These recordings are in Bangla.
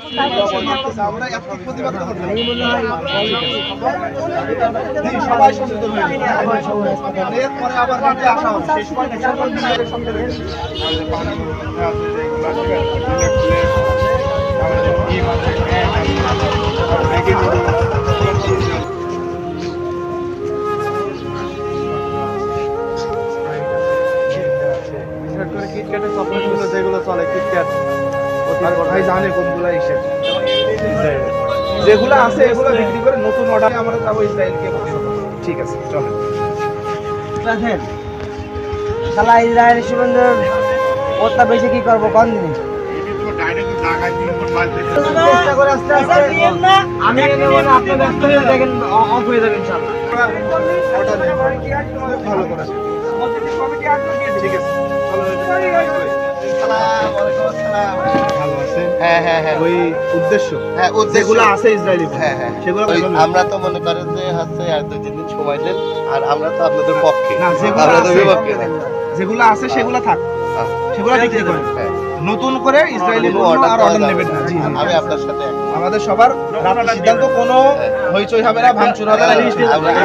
আমরা এক প্রতিবাদ করব সবাই সচেতন হয়ে এরপরে আবার হেঁটে আসা হবে সেই সময় সকল বিভাগের সঙ্গে কিটক্যাটের চকলেটগুলো যেগুলো চলে কিটক্যাট ভাই জানে কোনগুলো এসে যেগুলো আছে এগুলো বিক্রি করে নতুন অর্ডারে আমরা যাবো ইসরায়েলকে। ঠিক আছে চলেন। শালা ইসরায়েলি সুগন্ধের ওটা বেশি কি করবো কোন জিনিস চেষ্টা করে আস্তে আস্তে আমি আপনি ব্যস্ত হয়ে দেখেন অফ হয়ে যাবেন ইনশাআল্লাহ। ভালো করে ঠিক আছে ওই উদ্দেশ্য যেগুলো আছে ইসরায়েলি সেগুলো আমরা তো মনে করেন যে হচ্ছে আর 2-3 দিন সময় দেন আর আমরা তো আপনাদের পক্ষে না যেগুলো আছে সেগুলো থাক সেগুলো বিক্রি করেন নতুন করে ইসরায়েলি আর অর্ডার নেবেন না। আমি আপনার সাথে আমাদের সবার সিদ্ধান্ত কোনো হইচই হবে না ভাঙচুর হবে না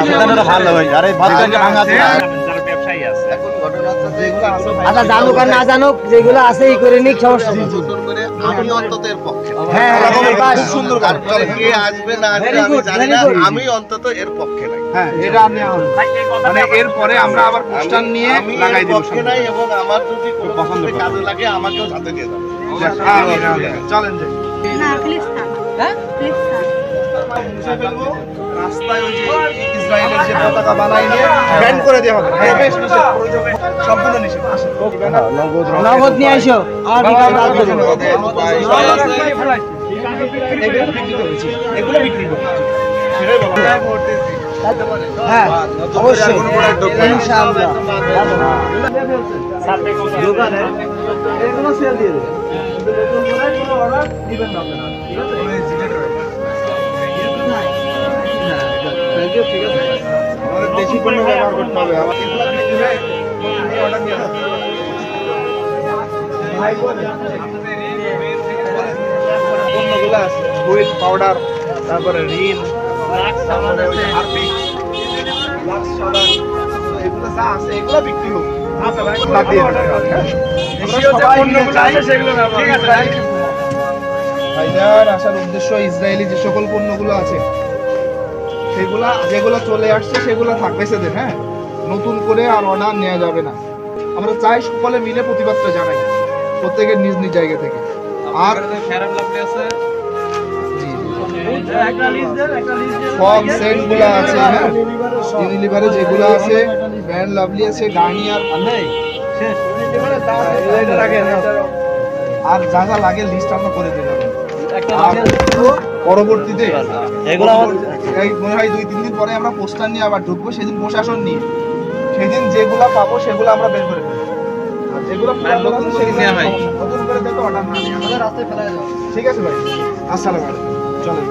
সিদ্ধান্তটা ভালো হয় আরে ভাঙা যারা ব্যবসায়ী আছে এখন ঘটনা হচ্ছে যেগুলো আছে আচ্ছা জানুক আর না জানুক যেগুলো আছে এই করে নিক সমস্যা নেই নতুন করে আমি অন্তত এর পক্ষে হ্যাঁ খুব সুন্দর কারণ কে আসবে না আসবে আমি জানি না আমি অন্তত এর পক্ষে নাই। হ্যাঁ এটা আপনি মানে এরপরে আমরা আবার পোস্টার নিয়ে লাগাই দেব পক্ষে নাই এবং আমার যদি কোনো পছন্দ কাজে লাগে আমাকেও সাথে নিয়ে যাবে। চলেন যে না প্লিজ থাক হ্যাঁ প্লিজ থাক রাস্তায় ওই যে ইসরায়েলের যে পতাকা বানাই নিয়ে ব্যান করে দেওয়া হবে প্রবেশ নিষেধ সম্পূর্ণ নিষেধ আসেন নগদ নিয়ে আইসো আমার বিকাল বাদ দেবো এগুলো বিক্রি করছি সেটাই বলা হ্যাঁ অবশ্যই ইনশাআল্লাহ দোকানে এগুলো সেল দিয়ে দেবে নতুন করে কোনো অর্ডার দিবেন না আপনারা ঠিক আছে ঠিক আছে আমাদের দেশি পণ্য ব্যবহার করতে হবে পণ্যগুলো আছে হুইল পাউডার তারপরে রিন এগুলো যা আছে এগুলো বিক্রি হোক ভাইজান আসার উদ্দেশ্য ইসরায়েলি যে সকল পণ্যগুলো আছে সেগুলা যেগুলো চলে আসছে সেগুলো থাকবে সেদের হ্যাঁ নতুন করে আর অর্ডার নেওয়া যাবে না। আমরা চাই সকলে মিলে প্রতিবাদটা জানাই প্রত্যেকের নিজ নিজ জায়গা থেকে। আর ফগ সেন্ট গুলো আছে হ্যাঁ ইউনিলিভারে যেগুলো আছে ব্র্যান্ড লাভলি আছে গার্নিয়ার আর যা যা লাগে লিস্ট আমরা করে দিলাম পরবর্তীতে এগুলো মনে হয় 2-3 দিন পরে আমরা পোস্টার নিয়ে আবার ঢুকবো সেদিন প্রশাসন নিয়ে সেদিন যেগুলো পাবো সেগুলো আমরা বের করে দেবো আর যেগুলো নতুন করে দেখো অর্ডার না নিয়ে আমাদের রাস্তায় ফেলা যাবে। ঠিক আছে ভাই আসসালামু আলাইকুম চলেন।